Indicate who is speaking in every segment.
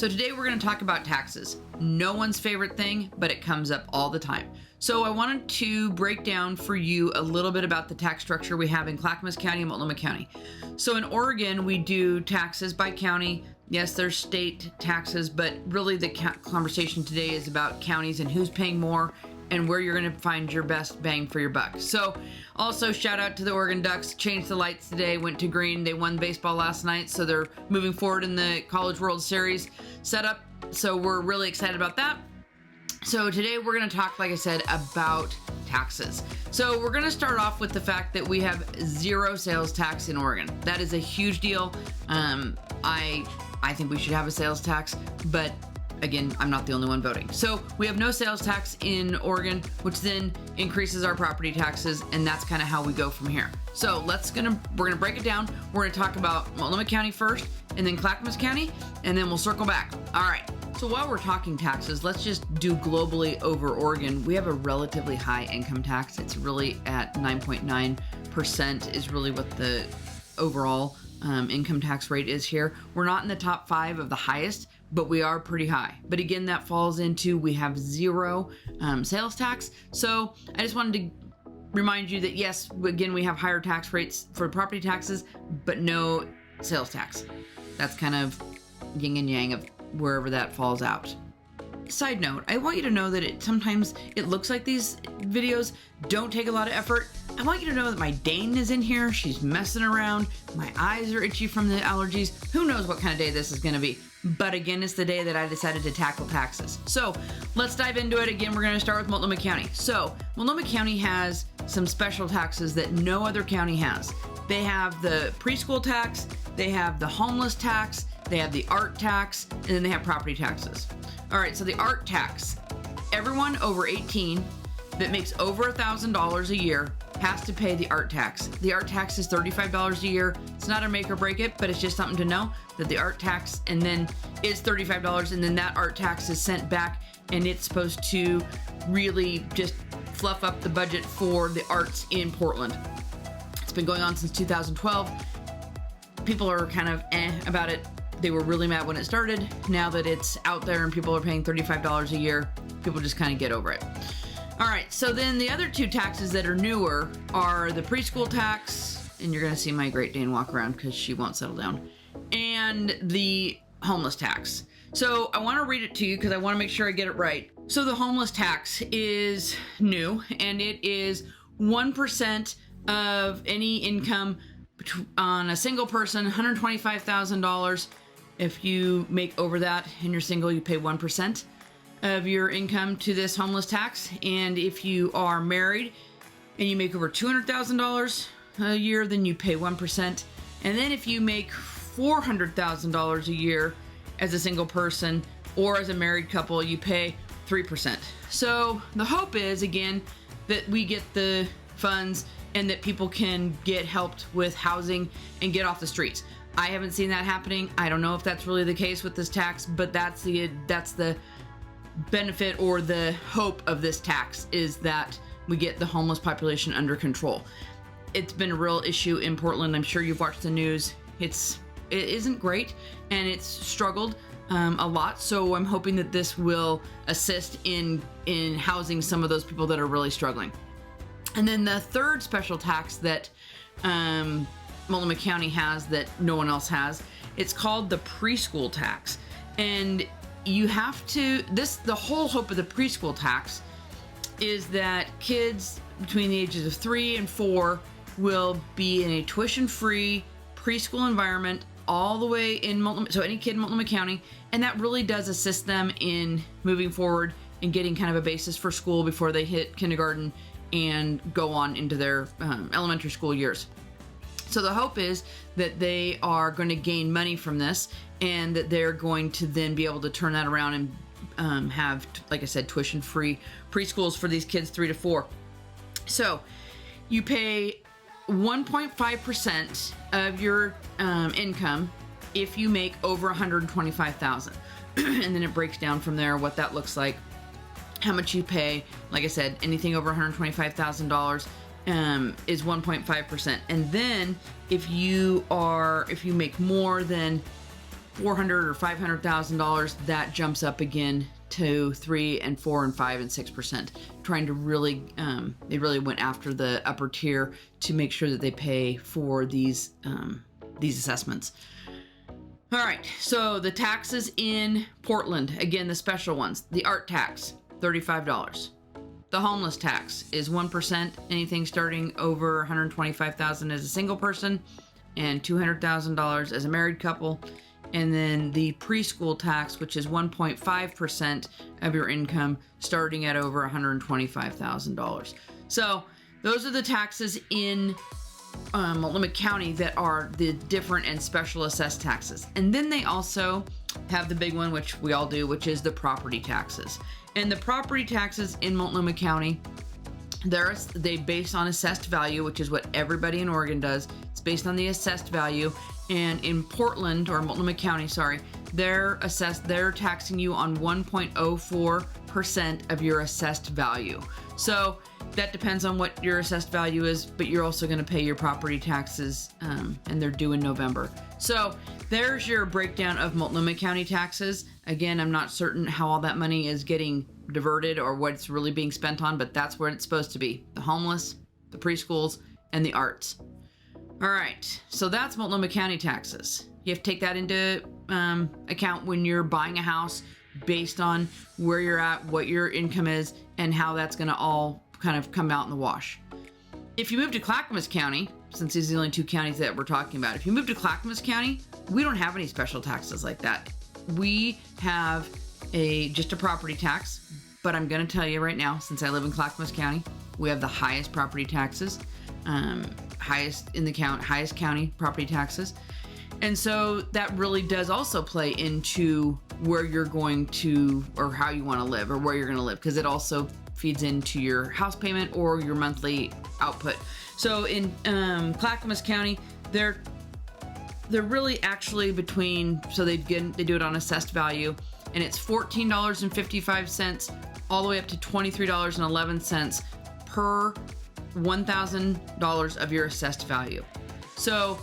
Speaker 1: So today we're going to talk about taxes. No one's favorite thing, but it comes up all the time. So I wanted to break down for you a little bit about the tax structure we have in Clackamas County and Multnomah County. So in Oregon, we do taxes by county. Yes, there's state taxes, but really the conversation today is about counties and who's paying more and where you're going to find your best bang for your buck. So also shout out to the Oregon Ducks, changed the lights today, went to green. They won baseball last night, so they're moving forward in the College World Series setup. So we're really excited about that. So today we're going to talk, like I said, about taxes. So we're going to start off with the fact that we have zero sales tax in Oregon. That is a huge deal. I think we should have a sales tax, but again, I'm not the only one voting. So we have no sales tax in Oregon, which then increases our property taxes, and that's kind of how we go from here. So we're gonna break it down. We're gonna talk about Multnomah County first, and then Clackamas County, and then we'll circle back. All right. So while we're talking taxes, let's just do globally over Oregon. We have a relatively high income tax. It's really at 9.9% is really what the overall income tax rate is here. We're not in the top 5 of the highest, but we are pretty high. But again, that falls into we have zero sales tax. So I just wanted to remind you that yes, again, we have higher tax rates for property taxes, but no sales tax. That's kind of yin and yang of wherever that falls out. Side note, I want you to know that sometimes it looks like these videos don't take a lot of effort. I want you to know that my Dane is in here. She's messing around. My eyes are itchy from the allergies. Who knows what kind of day this is going to be. But again, it's the day that I decided to tackle taxes. So let's dive into it. Again, we're going to start with Multnomah County. So Multnomah County has some special taxes that no other county has. They have the preschool tax, they have the homeless tax, they have the art tax, and then they have property taxes. All right, so the art tax. Everyone over 18 that makes over $1,000 a year has to pay the art tax. The art tax is $35 a year. It's not a make or break it, but it's just something to know that the art tax and then is $35, and then that art tax is sent back, and it's supposed to really just fluff up the budget for the arts in Portland. It's been going on since 2012. People are kind of about it. They were really mad when it started. Now that it's out there and people are paying $35 a year, people just kind of get over it. All right, so then the other two taxes that are newer are the preschool tax, and you're gonna see my Great Dane walk around because she won't settle down, and the homeless tax. So I wanna read it to you because I wanna make sure I get it right. So the homeless tax is new, and it is 1% of any income on a single person, $125,000. If you make over that and you're single, you pay 1% of your income to this homeless tax. And if you are married and you make over $200,000 a year, then you pay 1%. And then if you make $400,000 a year as a single person or as a married couple, you pay 3%. So the hope is, again, that we get the funds and that people can get helped with housing and get off the streets. I haven't seen that happening. I don't know if that's really the case with this tax, but that's the benefit or the hope of this tax is that we get the homeless population under control. It's been a real issue in Portland. I'm sure you've watched the news. It isn't great, and it's struggled a lot. So I'm hoping that this will assist in housing some of those people that are really struggling. And then the third special tax that Multnomah County has that no one else has, it's called the preschool tax. And you have to, the whole hope of the preschool tax is that kids between the ages of 3 and 4 will be in a tuition-free preschool environment all the way in Multnomah, so any kid in Multnomah County, and that really does assist them in moving forward and getting kind of a basis for school before they hit kindergarten and go on into their elementary school years. So the hope is that they are going to gain money from this and that they're going to then be able to turn that around and have, like I said, tuition-free preschools for these kids 3 to 4. So you pay 1.5% of your income if you make over $125,000. And then it breaks down from there what that looks like, how much you pay. Like I said, anything over $125,000 is 1.5%. And then if you make more than $400,000 or $500,000, that jumps up again to 3% and 4% and 5% and 6%. Trying to really, they really went after the upper tier to make sure that they pay for these assessments. All right, so the taxes in Portland, again, the special ones. The art tax, $35. The homeless tax is 1%, anything starting over $125,000 as a single person, and $200,000 as a married couple. And then the preschool tax, which is 1.5% of your income, starting at over $125,000. So those are the taxes in Multnomah County that are the different and special assessed taxes. And then they also have the big one, which we all do, which is the property taxes. And the property taxes in Multnomah County, they based on assessed value, which is what everybody in Oregon does. It's based on the assessed value. And in Portland, or Multnomah County, sorry, they're taxing you on 1.04% of your assessed value. So that depends on what your assessed value is, but you're also going to pay your property taxes, and they're due in November. So there's your breakdown of Multnomah County taxes. Again, I'm not certain how all that money is getting diverted or what it's really being spent on, but that's where it's supposed to be. The homeless, the preschools, and the arts. All right, so that's Multnomah County taxes. You have to take that into account when you're buying a house based on where you're at, what your income is, and how that's going to all kind of come out in the wash. If you move to Clackamas County, since these are the only two counties that we're talking about, if you move to Clackamas County, we don't have any special taxes like that. We have just a property tax, but I'm going to tell you right now, since I live in Clackamas County, we have the highest property taxes. Highest in the highest county property taxes. And so that really does also play into where you're going to, or how you want to live, or where you're going to live, because it also feeds into your house payment or your monthly output. So in Clackamas County, they're really actually between, so they do it on assessed value, and it's $14.55 all the way up to $23.11 per $1,000 of your assessed value. So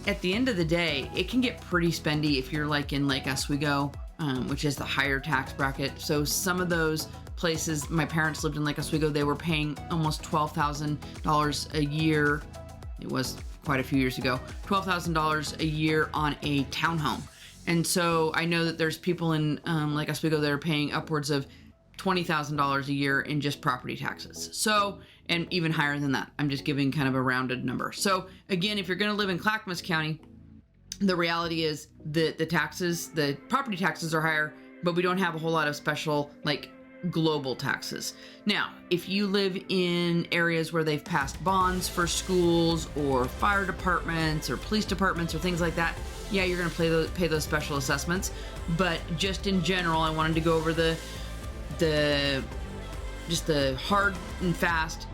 Speaker 1: at the end of the day, it can get pretty spendy if you're like in Lake Oswego, which is the higher tax bracket. So some of those places, my parents lived in Lake Oswego, they were paying almost $12,000 a year. It was quite a few years ago, $12,000 a year on a townhome. And so I know that there's people in Lake Oswego that are paying upwards of $20,000 a year in just property taxes. So, and even higher than that. I'm just giving kind of a rounded number. So again, if you're going to live in Clackamas County, the reality is that the property taxes are higher, but we don't have a whole lot of special, like, global taxes. Now, if you live in areas where they've passed bonds for schools or fire departments or police departments or things like that, yeah, you're going to pay those special assessments. But just in general, I wanted to go over the hard and fast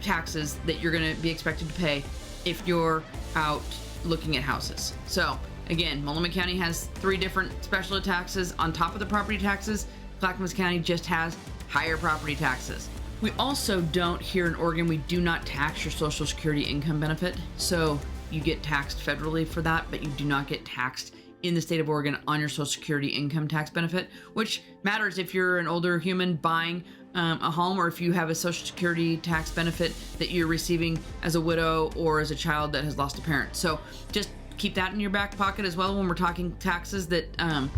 Speaker 1: taxes that you're going to be expected to pay if you're out looking at houses. So again, Multnomah County has 3 different special taxes on top of the property taxes. Clackamas County just has higher property taxes. We also don't, here in Oregon, we do not tax your Social Security income benefit. So you get taxed federally for that, but you do not get taxed in the state of Oregon on your Social Security income tax benefit, which matters if you're an older human buying a home, or if you have a Social Security tax benefit that you're receiving as a widow or as a child that has lost a parent. So just keep that in your back pocket as well when we're talking taxes, that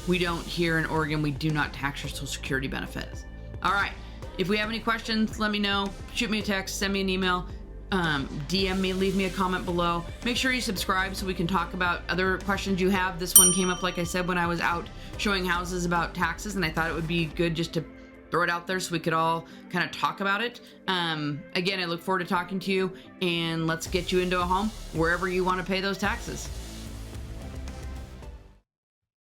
Speaker 1: we don't, here in Oregon, we do not tax your Social Security benefits. All right. If we have any questions, let me know. Shoot me a text, send me an email, DM me, leave me a comment below. Make sure you subscribe so we can talk about other questions you have. This one came up, like I said, when I was out showing houses about taxes, and I thought it would be good just to throw it out there so we could all kind of talk about it. Again, I look forward to talking to you, and let's get you into a home wherever you want to pay those taxes.